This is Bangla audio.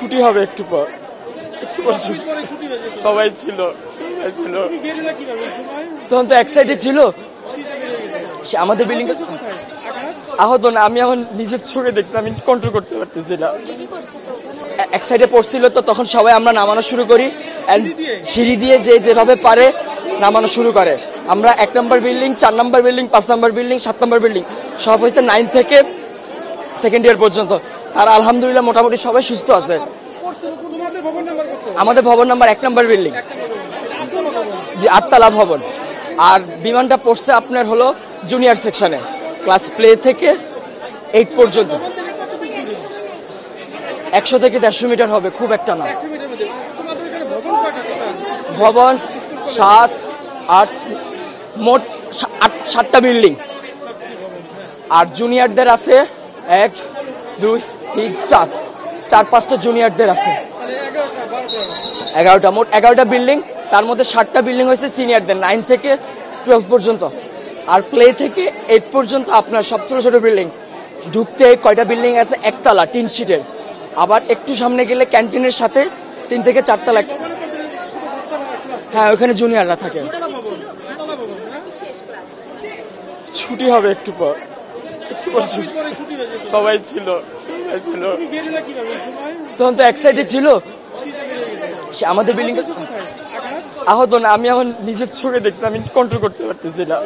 ছুটি হবে একটু পর সবাই ছিল তখন তো এক্সাইটেড ছিল আমাদের বিল্ডিং আহত না আমি আমার নিজের চোখে দেখছি আমি কন্ট্রোল করতে পারতেছি না এক সাইডে পড়ছিল তো তখন সবাই আমরা নামানো শুরু করি সিঁড়ি দিয়ে যে যেভাবে পারে নামানো শুরু করে আমরা 1 নম্বর বিল্ডিং 4 নম্বর বিল্ডিং 5 নম্বর বিল্ডিং 7 নম্বর বিল্ডিং সব হয়েছে 9 থেকে সেকেন্ড ইয়ার পর্যন্ত তারা আলহামদুলিল্লাহ মোটামুটি সবাই সুস্থ আছে আমাদের ভবন নাম্বার 1 নম্বর বিল্ডিং জি 8 তলা ভবন আর বিমানটা পড়ছে আপনার হলো জুনিয়র সেকশনে ক্লাস প্লে থেকে 8 পর্যন্ত 100 থেকে 150 মিটার হবে খুব একটা না ভবন 7 8 মোট 7টা বিল্ডিং আর জুনিয়রদের আছে 1 2 3 4 4-5টা জুনিয়রদের আছে 11টা মোট 11টা বিল্ডিং তার মধ্যে 7টা বিল্ডিং হয়েছে সিনিয়রদের 9 থেকে 12 পর্যন্ত আর প্লে থেকে 8 পর্যন্ত আপনার সব ছোট ছোট বিল্ডিং ঢুকতে কয়টা বিল্ডিং আছে একতলা 3 সিটের আবার একটু সামনে গেলে ক্যান্টিনের সাথে 3 থেকে 4 তলা হ্যাঁ ওখানে জুনিয়ররা থাকে ছুটি হবে একটু পর সবাই ছিল তখন তো এক্সাইটেড ছিল আমাদের বিল্ডিং আহত না আমি আমার নিজের চোখে দেখছি আমি কন্ট্রোল করতে পারতেছি না